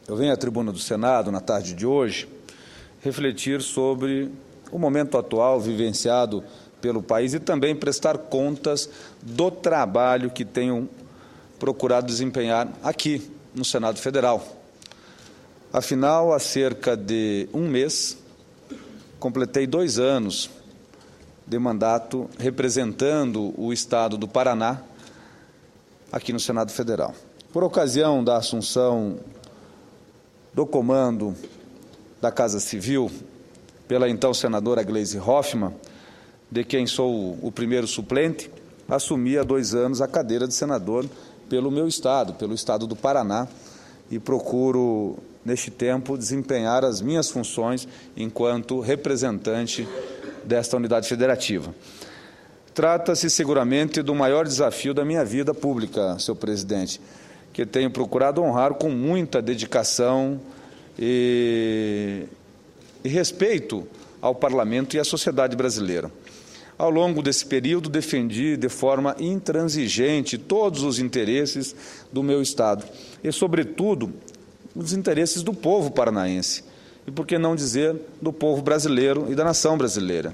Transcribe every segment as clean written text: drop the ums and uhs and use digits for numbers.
Eu venho à tribuna do Senado, na tarde de hoje, refletir sobre o momento atual vivenciado pelo país e também prestar contas do trabalho que tenho procurado desempenhar aqui no Senado Federal. Afinal, há cerca de um mês, completei 2 anos de mandato representando o Estado do Paraná aqui no Senado Federal. Por ocasião da assunção do comando da Casa Civil pela então senadora Gleisi Hoffmann, de quem sou o primeiro suplente, assumi há 2 anos a cadeira de senador pelo meu estado, pelo estado do Paraná, e procuro, neste tempo, desempenhar as minhas funções enquanto representante desta unidade federativa. Trata-se seguramente do maior desafio da minha vida pública, senhor presidente, que tenho procurado honrar com muita dedicação e respeito ao Parlamento e à sociedade brasileira. Ao longo desse período, defendi de forma intransigente todos os interesses do meu Estado e, sobretudo, os interesses do povo paranaense e, por que não dizer, do povo brasileiro e da nação brasileira.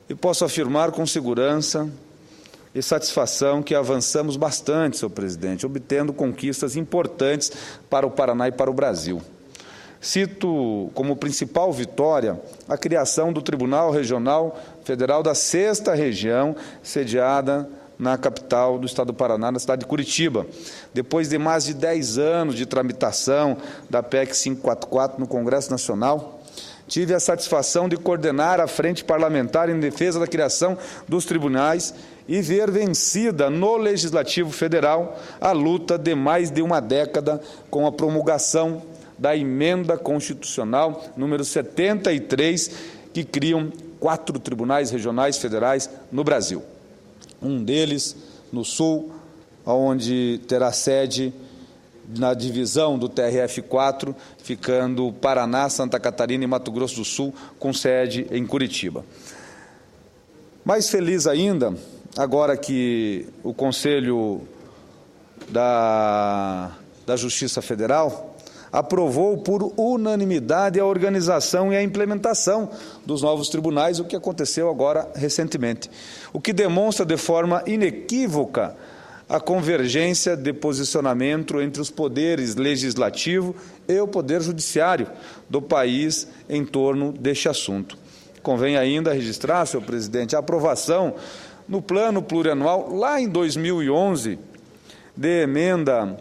E posso afirmar com segurança e satisfação que avançamos bastante, senhor presidente, obtendo conquistas importantes para o Paraná e para o Brasil. Cito como principal vitória a criação do Tribunal Regional Federal da 6ª Região, sediada na capital do estado do Paraná, na cidade de Curitiba. Depois de mais de 10 anos de tramitação da PEC 544 no Congresso Nacional, tive a satisfação de coordenar a frente parlamentar em defesa da criação dos tribunais e ver vencida no Legislativo Federal a luta de mais de uma década com a promulgação da Emenda Constitucional número 73, que criam 4 tribunais regionais federais no Brasil. Um deles no Sul, onde terá sede na divisão do TRF4, ficando Paraná, Santa Catarina e Mato Grosso do Sul, com sede em Curitiba. Mais feliz ainda, agora que o Conselho da Justiça Federal aprovou por unanimidade a organização e a implementação dos novos tribunais, o que aconteceu agora recentemente, o que demonstra de forma inequívoca a convergência de posicionamento entre os poderes legislativo e o poder judiciário do país em torno deste assunto. Convém ainda registrar, senhor presidente, a aprovação no plano plurianual, lá em 2011, de emenda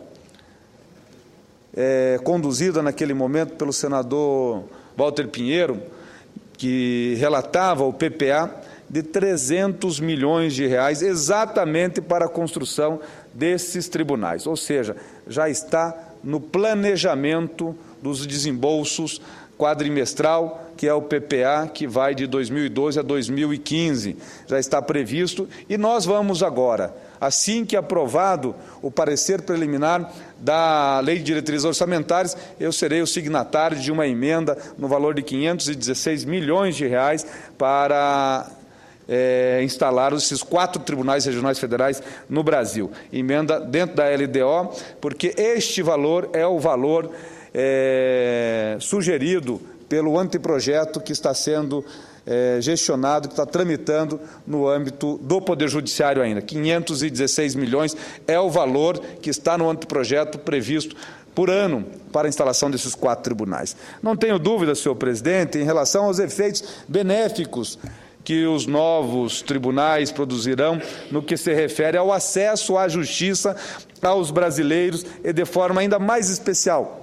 conduzida naquele momento pelo senador Walter Pinheiro, que relatava o PPA de 300 milhões de reais exatamente para a construção desses tribunais. Ou seja, já está no planejamento dos desembolsos quadrimestral, que é o PPA, que vai de 2012 a 2015. Já está previsto e nós vamos agora, assim que aprovado o parecer preliminar da Lei de Diretrizes Orçamentárias, eu serei o signatário de uma emenda no valor de 516 milhões de reais para instalar esses 4 tribunais regionais federais no Brasil. Emenda dentro da LDO, porque este valor é o valor sugerido pelo anteprojeto que está sendo gestionado, que está tramitando no âmbito do Poder Judiciário ainda. 516 milhões é o valor que está no anteprojeto previsto por ano para a instalação desses 4 tribunais. Não tenho dúvida, senhor presidente, em relação aos efeitos benéficos que os novos tribunais produzirão no que se refere ao acesso à justiça aos brasileiros e, de forma ainda mais especial,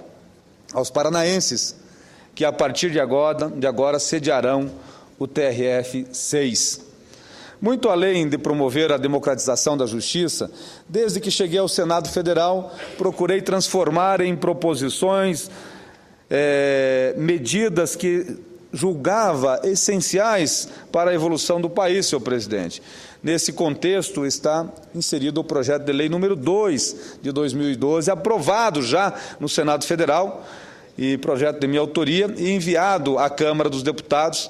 aos paranaenses, que a partir de agora sediarão o TRF6. Muito além de promover a democratização da justiça, desde que cheguei ao Senado Federal, procurei transformar em proposições medidas que julgava essenciais para a evolução do país, senhor presidente. Nesse contexto está inserido o projeto de lei número 2 de 2012, aprovado já no Senado Federal, e projeto de minha autoria, e enviado à Câmara dos Deputados,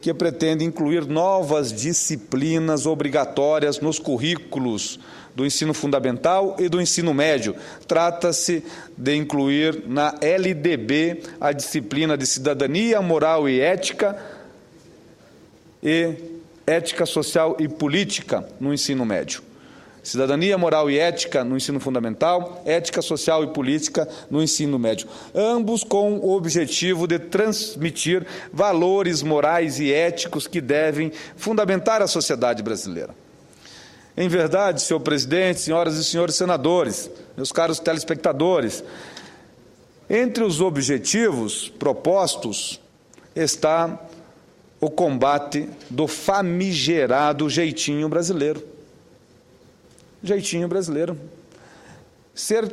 que pretende incluir novas disciplinas obrigatórias nos currículos do ensino fundamental e do ensino médio. Trata-se de incluir na LDB a disciplina de cidadania, moral e ética social e política no ensino médio. Cidadania, moral e ética no ensino fundamental, ética social e política no ensino médio. Ambos com o objetivo de transmitir valores morais e éticos que devem fundamentar a sociedade brasileira. Em verdade, senhor presidente, senhoras e senhores senadores, meus caros telespectadores, entre os objetivos propostos está o combate do famigerado jeitinho brasileiro. Jeitinho brasileiro. Ser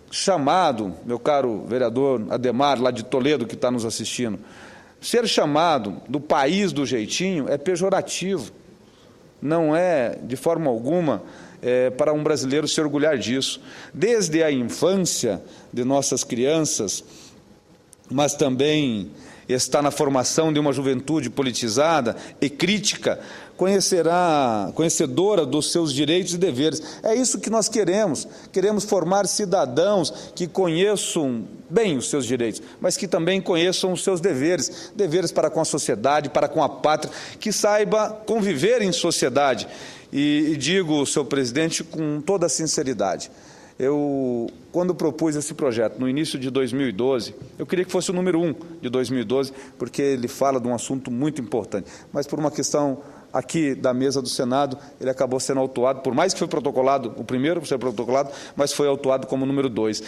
chamado, meu caro vereador Ademar, lá de Toledo, que está nos assistindo, ser chamado do país do jeitinho é pejorativo. Não é, de forma alguma, para um brasileiro se orgulhar disso. Desde a infância de nossas crianças, mas também está na formação de uma juventude politizada e crítica, conhecedora dos seus direitos e deveres. É isso que nós queremos. Queremos formar cidadãos que conheçam bem os seus direitos, mas que também conheçam os seus deveres, deveres para com a sociedade, para com a pátria, que saiba conviver em sociedade. E digo, senhor presidente, com toda a sinceridade, quando propus esse projeto, no início de 2012, eu queria que fosse o número 1 de 2012, porque ele fala de um assunto muito importante, mas por uma questão aqui da mesa do Senado, ele acabou sendo autuado, por mais que foi protocolado, o primeiro foi protocolado, mas foi autuado como número 2.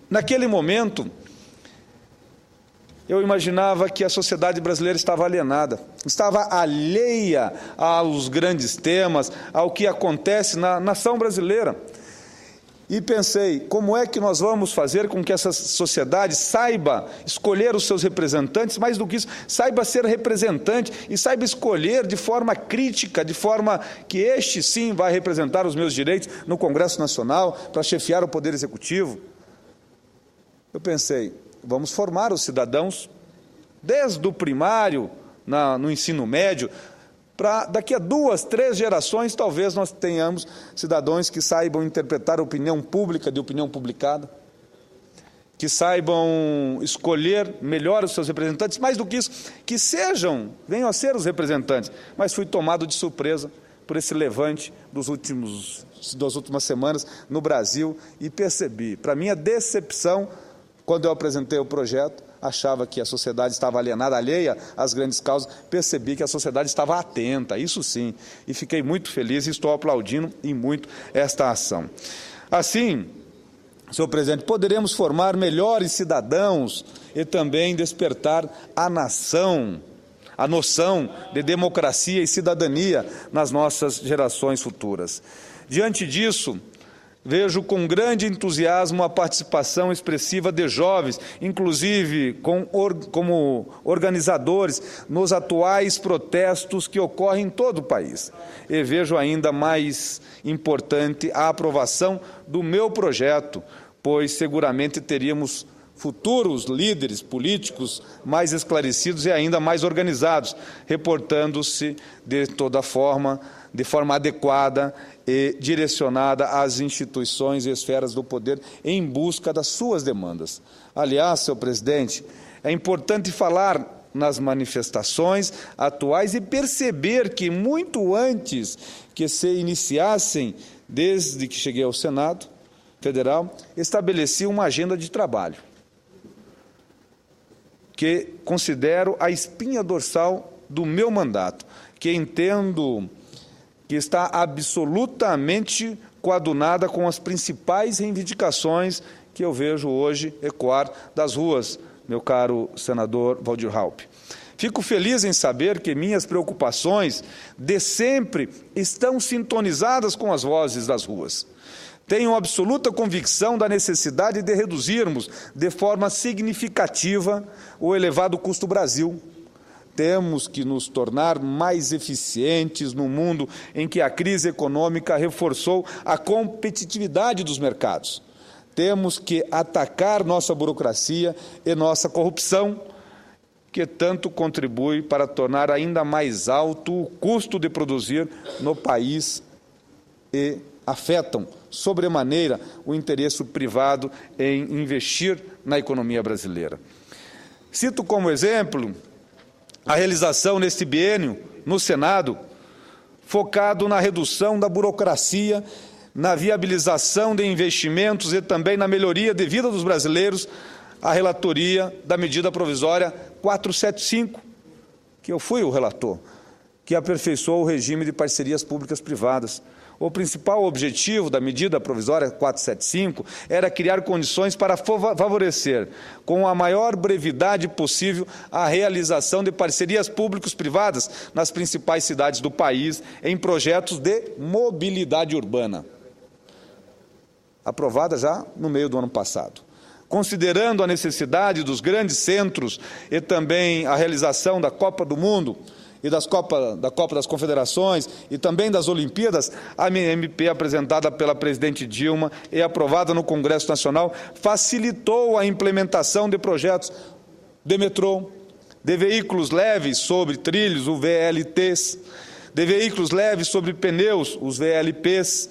Naquele momento, eu imaginava que a sociedade brasileira estava alienada, estava alheia aos grandes temas, ao que acontece na nação brasileira. E pensei, como é que nós vamos fazer com que essa sociedade saiba escolher os seus representantes, mais do que isso, saiba ser representante e saiba escolher de forma crítica, de forma que este sim vai representar os meus direitos no Congresso Nacional, para chefiar o Poder Executivo. Eu pensei, vamos formar os cidadãos desde o primário, no ensino médio, para daqui a 2, 3 gerações, talvez nós tenhamos cidadãos que saibam interpretar a opinião pública de opinião publicada, que saibam escolher melhor os seus representantes, mais do que isso, que venham a ser os representantes. Mas fui tomado de surpresa por esse levante das últimas semanas no Brasil e percebi, para minha decepção, quando eu apresentei o projeto, achava que a sociedade estava alienada, alheia às grandes causas, percebi que a sociedade estava atenta, isso sim, e fiquei muito feliz e estou aplaudindo em muito esta ação. Assim, senhor presidente, poderemos formar melhores cidadãos e também despertar a nação, a noção de democracia e cidadania nas nossas gerações futuras. Diante disso, vejo com grande entusiasmo a participação expressiva de jovens, inclusive como organizadores nos atuais protestos que ocorrem em todo o país. E vejo ainda mais importante a aprovação do meu projeto, pois seguramente teríamos futuros líderes políticos mais esclarecidos e ainda mais organizados, reportando-se de forma adequada e direcionada às instituições e esferas do poder em busca das suas demandas. Aliás, senhor presidente, é importante falar nas manifestações atuais e perceber que muito antes que se iniciassem, desde que cheguei ao Senado Federal, estabeleci uma agenda de trabalho, que considero a espinha dorsal do meu mandato, que entendo que está absolutamente coadunada com as principais reivindicações que eu vejo hoje ecoar das ruas, meu caro senador Waldir Raupp. Fico feliz em saber que minhas preocupações de sempre estão sintonizadas com as vozes das ruas. Tenho absoluta convicção da necessidade de reduzirmos de forma significativa o elevado custo Brasil. Temos que nos tornar mais eficientes no mundo em que a crise econômica reforçou a competitividade dos mercados. Temos que atacar nossa burocracia e nossa corrupção que tanto contribui para tornar ainda mais alto o custo de produzir no país e afetam sobremaneira o interesse privado em investir na economia brasileira. Cito como exemplo a realização neste biênio no Senado, focado na redução da burocracia, na viabilização de investimentos e também na melhoria de vida dos brasileiros, a relatoria da medida provisória 475, que eu fui o relator, que aperfeiçoou o regime de parcerias públicas-privadas. O principal objetivo da medida provisória 475 era criar condições para favorecer, com a maior brevidade possível, a realização de parcerias públicos-privadas nas principais cidades do país em projetos de mobilidade urbana, aprovada já no meio do ano passado. Considerando a necessidade dos grandes centros e também a realização da Copa do Mundo e da Copa das Confederações e também das Olimpíadas, a MP apresentada pela presidente Dilma e aprovada no Congresso Nacional facilitou a implementação de projetos de metrô, de veículos leves sobre trilhos, os VLTs, de veículos leves sobre pneus, os VLPs,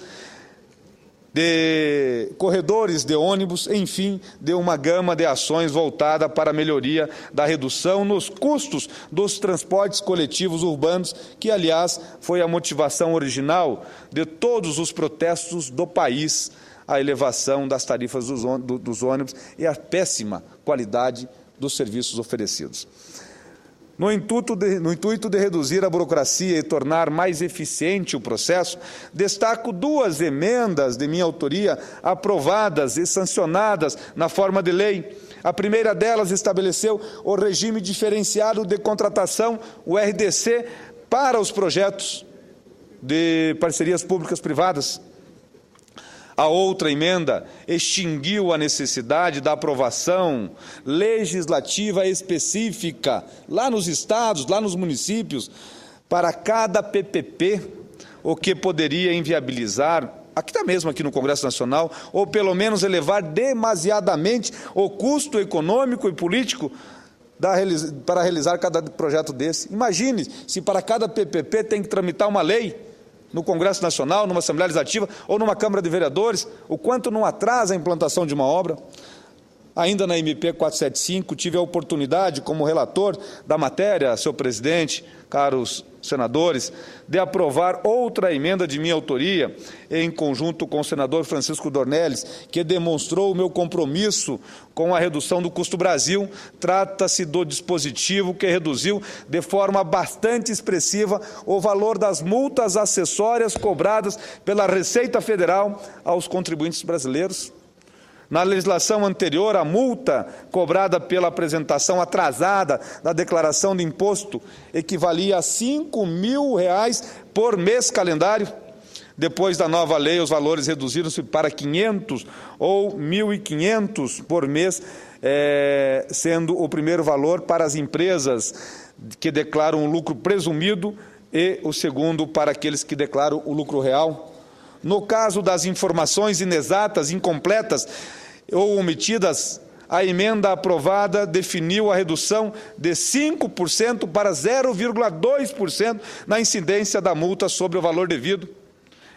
de corredores de ônibus, enfim, de uma gama de ações voltada para a melhoria da redução nos custos dos transportes coletivos urbanos, que, aliás, foi a motivação original de todos os protestos do país, a elevação das tarifas dos ônibus e a péssima qualidade dos serviços oferecidos. No intuito de reduzir a burocracia e tornar mais eficiente o processo, destaco duas emendas de minha autoria aprovadas e sancionadas na forma de lei. A primeira delas estabeleceu o regime diferenciado de contratação, o RDC, para os projetos de parcerias públicas-privadas. A outra emenda extinguiu a necessidade da aprovação legislativa específica, lá nos estados, lá nos municípios, para cada PPP, o que poderia inviabilizar, até mesmo aqui no Congresso Nacional, ou pelo menos elevar demasiadamente o custo econômico e político para realizar cada projeto desse. Imagine se para cada PPP tem que tramitar uma lei, no Congresso Nacional, numa Assembleia Legislativa ou numa Câmara de Vereadores, o quanto não atrasa a implantação de uma obra. Ainda na MP 475, tive a oportunidade, como relator da matéria, senhor presidente, caros senadores, de aprovar outra emenda de minha autoria, em conjunto com o senador Francisco Dornelles, que demonstrou o meu compromisso com a redução do custo Brasil. Trata-se do dispositivo que reduziu de forma bastante expressiva o valor das multas acessórias cobradas pela Receita Federal aos contribuintes brasileiros. Na legislação anterior, a multa cobrada pela apresentação atrasada da declaração de imposto equivalia a R$5.000 por mês calendário. Depois da nova lei, os valores reduziram-se para 500 ou 1.500 por mês, sendo o primeiro valor para as empresas que declaram o lucro presumido e o segundo para aqueles que declaram o lucro real. No caso das informações inexatas, incompletas ou omitidas, a emenda aprovada definiu a redução de 5% para 0,2% na incidência da multa sobre o valor devido.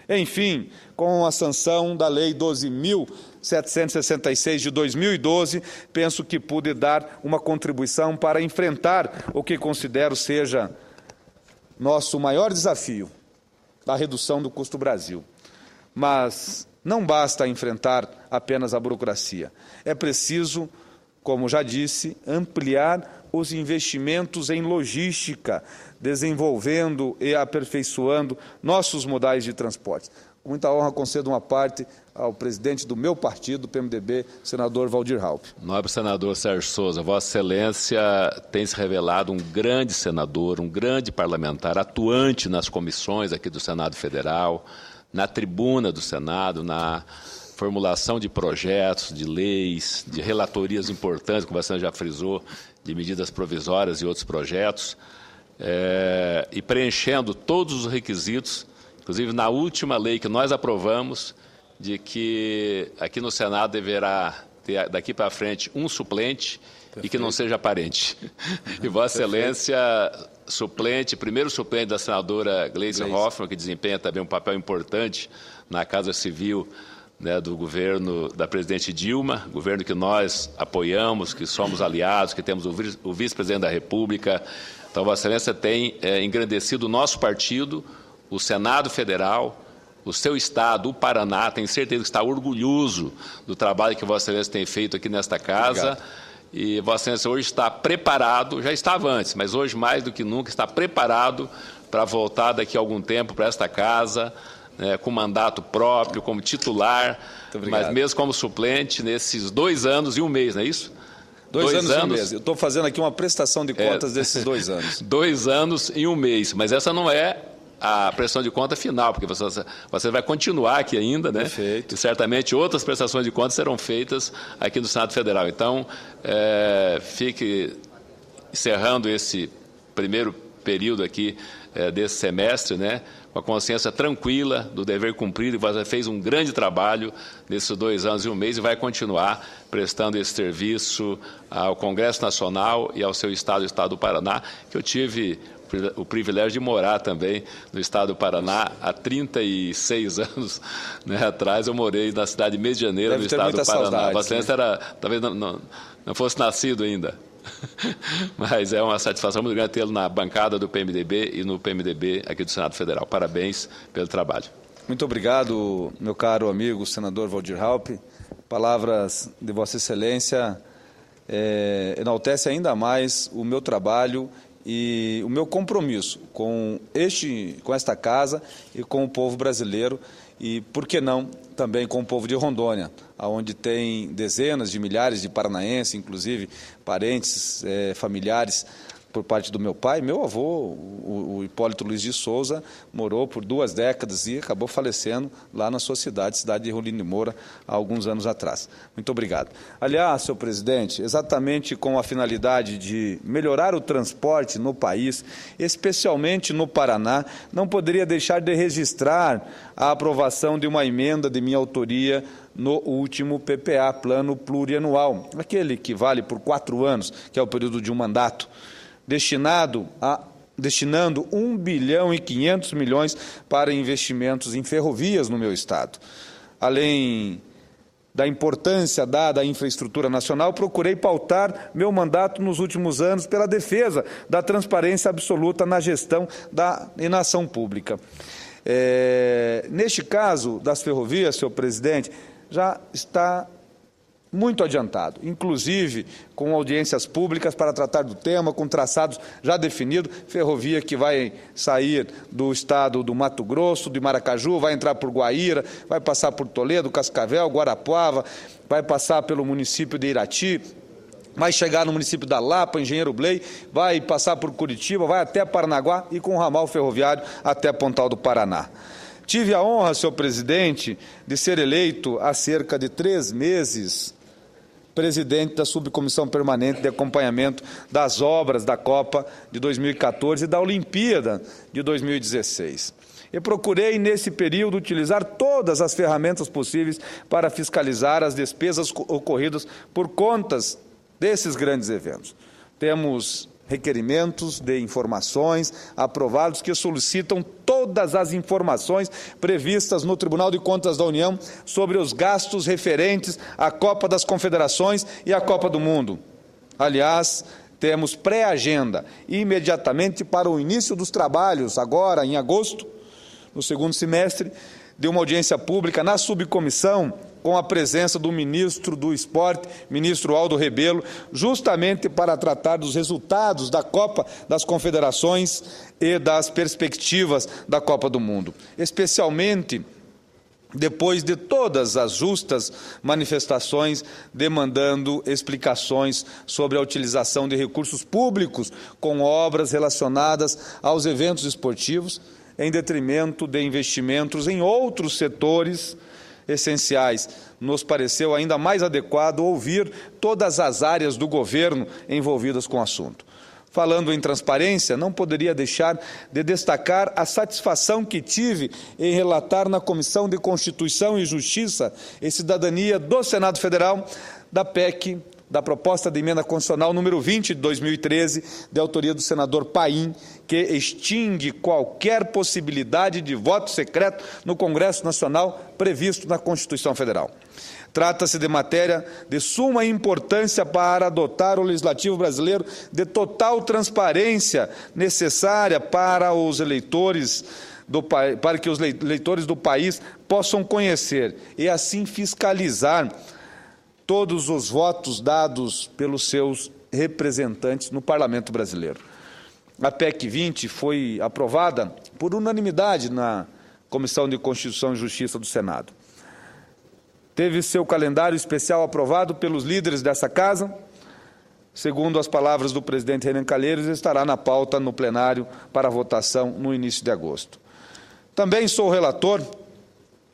Enfim, com a sanção da Lei 12.766 de 2012, penso que pude dar uma contribuição para enfrentar o que considero seja nosso maior desafio, a redução do custo Brasil. Mas não basta enfrentar apenas a burocracia. É preciso, como já disse, ampliar os investimentos em logística, desenvolvendo e aperfeiçoando nossos modais de transporte. Com muita honra, concedo uma parte ao presidente do meu partido, PMDB, senador Waldir Raupp. Nobre senador Sérgio Souza, Vossa Excelência tem se revelado um grande senador, um grande parlamentar, atuante nas comissões aqui do Senado Federal, na tribuna do Senado, na formulação de projetos, de leis, de relatorias importantes, como você já frisou, de medidas provisórias e outros projetos, e preenchendo todos os requisitos, inclusive na última lei que nós aprovamos, de que aqui no Senado deverá ter daqui para frente um suplente e que não seja parente. E Vossa Excelência, suplente, primeiro suplente da senadora Gleisi Hoffmann, que desempenha também um papel importante na Casa Civil, né, do governo da presidente Dilma, governo que nós apoiamos, que somos aliados, que temos o vice-presidente da República. Então, Vossa Excelência tem engrandecido o nosso partido, o Senado Federal, o seu Estado, o Paraná. Tenho certeza que está orgulhoso do trabalho que Vossa Excelência tem feito aqui nesta casa. Obrigado. E Vossa Excelência hoje está preparado, já estava antes, mas hoje mais do que nunca está preparado para voltar daqui a algum tempo para esta casa, com mandato próprio, como titular, mas mesmo como suplente nesses 2 anos e 1 mês, não é isso? 2 anos e 1 mês. Eu estou fazendo aqui uma prestação de contas desses 2 anos. 2 anos e 1 mês, mas essa não é a prestação de conta final, porque você vai continuar aqui ainda, né? Perfeito. E certamente outras prestações de contas serão feitas aqui no Senado Federal. Então, fique encerrando esse primeiro período aqui desse semestre, né, com a consciência tranquila do dever cumprido, e você fez um grande trabalho nesses 2 anos e 1 mês e vai continuar prestando esse serviço ao Congresso Nacional e ao seu Estado, o Estado do Paraná, que eu tive o privilégio de morar também no Estado do Paraná há 36 anos, né, atrás. Eu morei na cidade medianeira do Estado do Paraná. Vossa Excelência talvez não fosse nascido ainda. Mas é uma satisfação muito grande tê-lo na bancada do PMDB e no PMDB aqui do Senado Federal. Parabéns pelo trabalho. Muito obrigado, meu caro amigo, senador Waldir Raupp. Palavras de Vossa Excelência enaltece ainda mais o meu trabalho e o meu compromisso com esta casa e com o povo brasileiro e, por que não, também com o povo de Rondônia, onde tem dezenas de milhares de paranaenses, inclusive parentes, familiares, por parte do meu pai. Meu avô, o Hipólito Luiz de Souza, morou por 2 décadas e acabou falecendo lá na sua cidade de Rolim de Moura, há alguns anos atrás. Muito obrigado. Aliás, senhor presidente, exatamente com a finalidade de melhorar o transporte no país, especialmente no Paraná, não poderia deixar de registrar a aprovação de uma emenda de minha autoria no último PPA, Plano Plurianual, aquele que vale por 4 anos, que é o período de um mandato, destinando 1 bilhão e 500 milhões para investimentos em ferrovias no meu estado. Além da importância dada à infraestrutura nacional, procurei pautar meu mandato nos últimos anos pela defesa da transparência absoluta na gestão e na ação pública. Neste caso das ferrovias, senhor presidente, já está muito adiantado, inclusive com audiências públicas para tratar do tema, com traçados já definidos, ferrovia que vai sair do estado do Mato Grosso, de Maracaju, vai entrar por Guaíra, vai passar por Toledo, Cascavel, Guarapuava, vai passar pelo município de Irati, vai chegar no município da Lapa, Engenheiro Blei, vai passar por Curitiba, vai até Paranaguá e com o ramal ferroviário até Pontal do Paraná. Tive a honra, senhor presidente, de ser eleito há cerca de 3 meses presidente da Subcomissão Permanente de Acompanhamento das Obras da Copa de 2014 e da Olimpíada de 2016. E procurei, nesse período, utilizar todas as ferramentas possíveis para fiscalizar as despesas ocorridas por contas desses grandes eventos. Temos requerimentos de informações aprovados que solicitam todas as informações previstas no Tribunal de Contas da União sobre os gastos referentes à Copa das Confederações e à Copa do Mundo. Aliás, temos pré-agenda imediatamente para o início dos trabalhos, agora em agosto, no 2º semestre, de uma audiência pública na subcomissão, com a presença do ministro do Esporte, ministro Aldo Rebelo, justamente para tratar dos resultados da Copa das Confederações e das perspectivas da Copa do Mundo, especialmente depois de todas as justas manifestações demandando explicações sobre a utilização de recursos públicos com obras relacionadas aos eventos esportivos, em detrimento de investimentos em outros setores essenciais. Nos pareceu ainda mais adequado ouvir todas as áreas do governo envolvidas com o assunto. Falando em transparência, não poderia deixar de destacar a satisfação que tive em relatar na Comissão de Constituição e Justiça e Cidadania do Senado Federal da PEC, da proposta de emenda constitucional número 20 de 2013, de autoria do senador Paim, que extingue qualquer possibilidade de voto secreto no Congresso Nacional previsto na Constituição Federal. Trata-se de matéria de suma importância para adotar o legislativo brasileiro de total transparência necessária para os eleitores para que os eleitores do país possam conhecer e assim fiscalizar todos os votos dados pelos seus representantes no Parlamento brasileiro. A PEC 20 foi aprovada por unanimidade na Comissão de Constituição e Justiça do Senado. Teve seu calendário especial aprovado pelos líderes dessa casa. Segundo as palavras do presidente Renan Calheiros, estará na pauta no plenário para votação no início de agosto. Também sou relator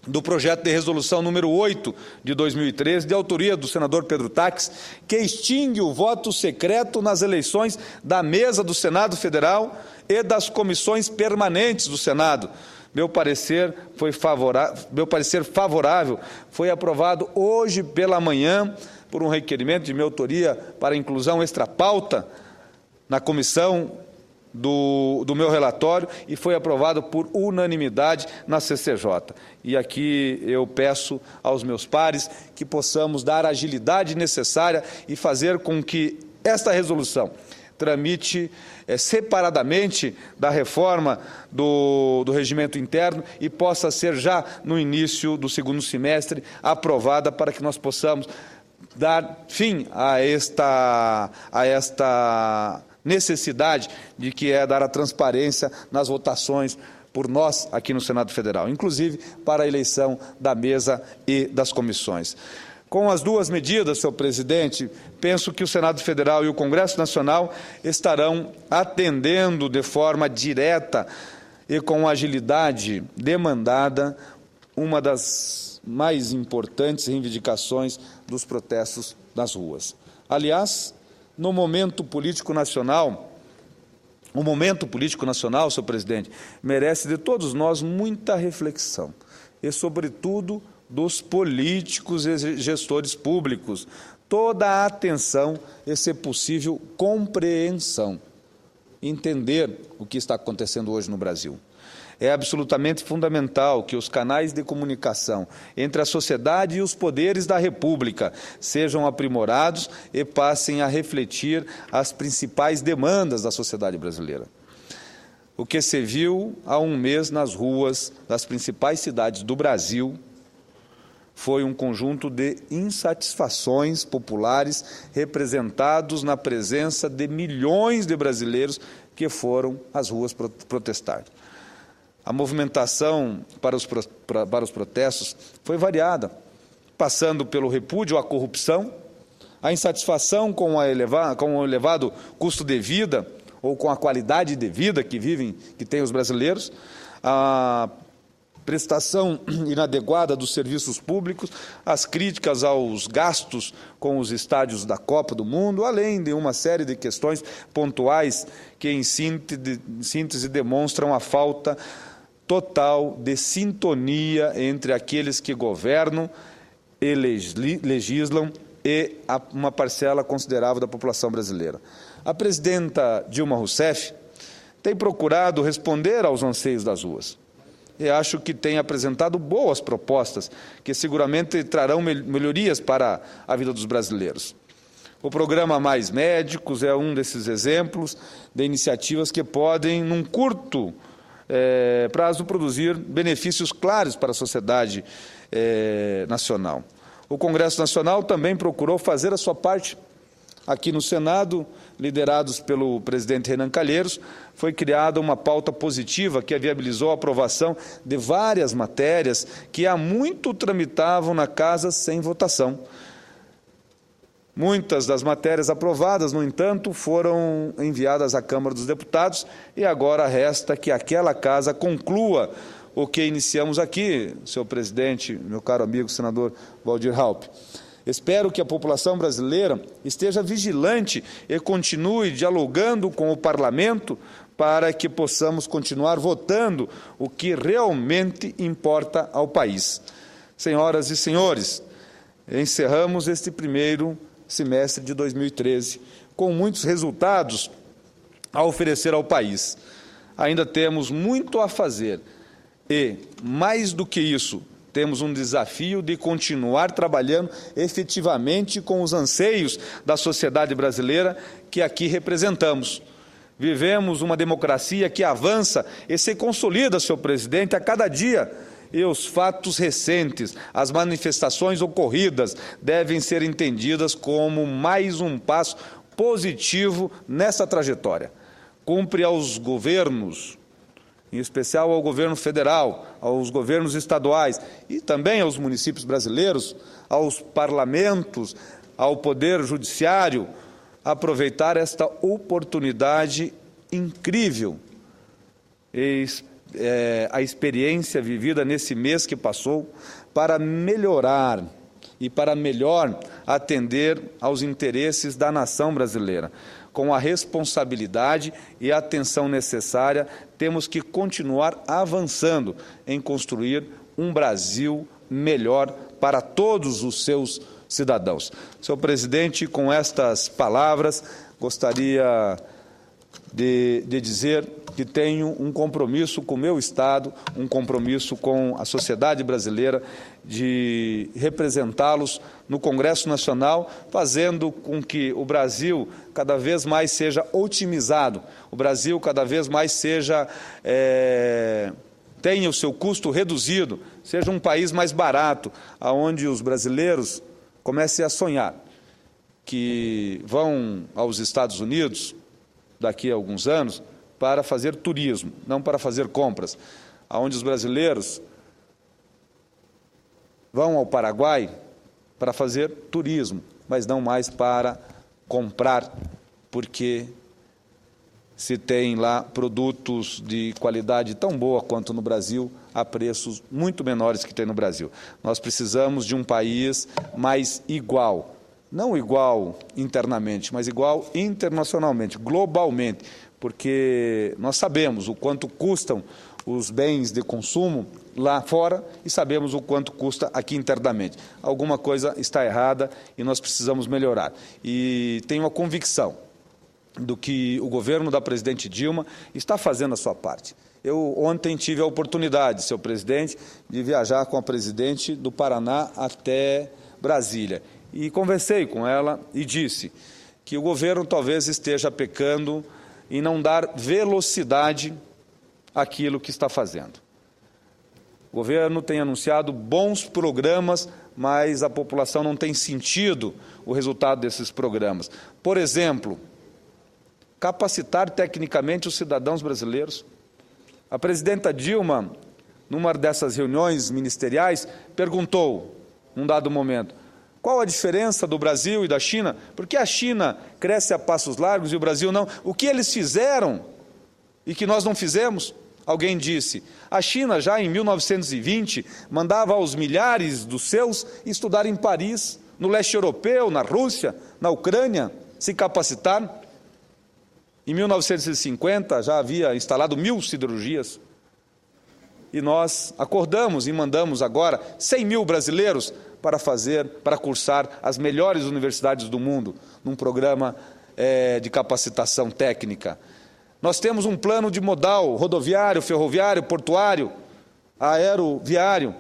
do projeto de resolução número 8 de 2013, de autoria do senador Pedro Taques, que extingue o voto secreto nas eleições da mesa do Senado Federal e das comissões permanentes do Senado. Meu parecer favorável foi aprovado hoje pela manhã por um requerimento de minha autoria para inclusão extra-pauta na comissão do meu relatório e foi aprovado por unanimidade na CCJ. E aqui eu peço aos meus pares que possamos dar a agilidade necessária e fazer com que esta resolução tramite separadamente da reforma do regimento interno e possa ser já no início do segundo semestre aprovada para que nós possamos dar fim a esta necessidade de que é dar a transparência nas votações por nós aqui no Senado Federal, inclusive para a eleição da mesa e das comissões. Com as duas medidas, senhor presidente, penso que o Senado Federal e o Congresso Nacional estarão atendendo de forma direta e com agilidade demandada uma das mais importantes reivindicações dos protestos nas ruas. Aliás, no momento político nacional, senhor presidente, merece de todos nós muita reflexão e, sobretudo, dos políticos e gestores públicos, toda a atenção e, se possível, compreensão, entender o que está acontecendo hoje no Brasil. É absolutamente fundamental que os canais de comunicação entre a sociedade e os poderes da República sejam aprimorados e passem a refletir as principais demandas da sociedade brasileira. O que se viu há um mês nas ruas das principais cidades do Brasil foi um conjunto de insatisfações populares representados na presença de milhões de brasileiros que foram às ruas protestar. A movimentação para os protestos foi variada, passando pelo repúdio à corrupção, a insatisfação com o elevado custo de vida ou com a qualidade de vida que têm os brasileiros, a prestação inadequada dos serviços públicos, as críticas aos gastos com os estádios da Copa do Mundo, além de uma série de questões pontuais que, em síntese, demonstram a falta total de sintonia entre aqueles que governam e legislam e uma parcela considerável da população brasileira. A presidenta Dilma Rousseff tem procurado responder aos anseios das ruas. E acho que tem apresentado boas propostas que seguramente trarão melhorias para a vida dos brasileiros. O programa Mais Médicos é um desses exemplos de iniciativas que podem, num curto prazo, produzir benefícios claros para a sociedade nacional. O Congresso Nacional também procurou fazer a sua parte. Aqui no Senado, liderados pelo presidente Renan Calheiros, foi criada uma pauta positiva que viabilizou a aprovação de várias matérias que há muito tramitavam na casa sem votação. Muitas das matérias aprovadas, no entanto, foram enviadas à Câmara dos Deputados e agora resta que aquela casa conclua o que iniciamos aqui, senhor presidente, meu caro amigo senador Waldir Raupp. Espero que a população brasileira esteja vigilante e continue dialogando com o Parlamento para que possamos continuar votando o que realmente importa ao país. Senhoras e senhores, encerramos este primeiro semestre de 2013 com muitos resultados a oferecer ao país. Ainda temos muito a fazer e, mais do que isso, temos um desafio de continuar trabalhando efetivamente com os anseios da sociedade brasileira que aqui representamos. Vivemos uma democracia que avança e se consolida, senhor presidente, a cada dia. E os fatos recentes, as manifestações ocorridas, devem ser entendidas como mais um passo positivo nessa trajetória. Cumpre aos governos, em especial ao governo federal, aos governos estaduais e também aos municípios brasileiros, aos parlamentos, ao poder judiciário, aproveitar esta oportunidade incrível e a experiência vivida nesse mês que passou para melhorar e para melhor atender aos interesses da nação brasileira. Com a responsabilidade e a atenção necessária, temos que continuar avançando em construir um Brasil melhor para todos os seus cidadãos. Senhor presidente, com estas palavras, gostaria de dizer que tenho um compromisso com o meu Estado, um compromisso com a sociedade brasileira, de representá-los no Congresso Nacional, fazendo com que o Brasil cada vez mais seja otimizado, o Brasil cada vez mais tenha o seu custo reduzido, seja um país mais barato, onde os brasileiros comecem a sonhar que vão aos Estados Unidos daqui a alguns anos para fazer turismo, não para fazer compras, onde os brasileiros vão ao Paraguai para fazer turismo, mas não mais para comprar, porque se tem lá produtos de qualidade tão boa quanto no Brasil, a preços muito menores que tem no Brasil. Nós precisamos de um país mais igual, não igual internamente, mas igual internacionalmente, globalmente, porque nós sabemos o quanto custam os bens de consumo lá fora e sabemos o quanto custa aqui internamente. Alguma coisa está errada e nós precisamos melhorar. E tenho a convicção do que o governo da presidente Dilma está fazendo a sua parte. Eu ontem tive a oportunidade, senhor presidente, de viajar com a presidente do Paraná até Brasília. E conversei com ela e disse que o governo talvez esteja pecando em não dar velocidade àquilo que está fazendo. O governo tem anunciado bons programas, mas a população não tem sentido o resultado desses programas. Por exemplo, capacitar tecnicamente os cidadãos brasileiros. A presidenta Dilma, numa dessas reuniões ministeriais, perguntou, num dado momento, qual a diferença do Brasil e da China? Por que a China cresce a passos largos e o Brasil não? O que eles fizeram e que nós não fizemos? Alguém disse, a China já em 1920 mandava aos milhares dos seus estudar em Paris, no leste europeu, na Rússia, na Ucrânia, se capacitar. Em 1950 já havia instalado 1000 siderurgias. E nós acordamos e mandamos agora 100 mil brasileiros para cursar as melhores universidades do mundo, num programa de capacitação técnica. Nós temos um plano de modal rodoviário, ferroviário, portuário, aeroviário.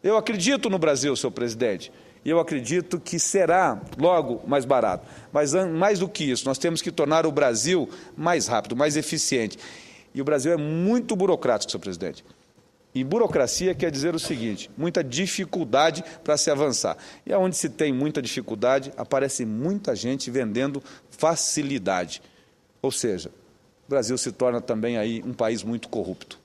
Eu acredito no Brasil, senhor presidente, e eu acredito que será logo mais barato. Mas, mais do que isso, nós temos que tornar o Brasil mais rápido, mais eficiente. E o Brasil é muito burocrático, senhor presidente. E burocracia quer dizer o seguinte, muita dificuldade para se avançar. E onde se tem muita dificuldade, aparece muita gente vendendo facilidade. Ou seja, o Brasil se torna também aí um país muito corrupto.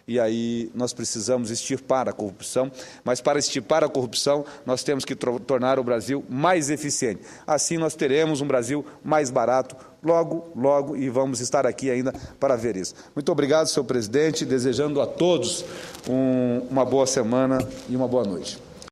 E aí nós precisamos extirpar a corrupção, mas para extirpar a corrupção nós temos que tornar o Brasil mais eficiente. Assim nós teremos um Brasil mais barato, logo, e vamos estar aqui ainda para ver isso. Muito obrigado, senhor presidente, desejando a todos uma boa semana e uma boa noite.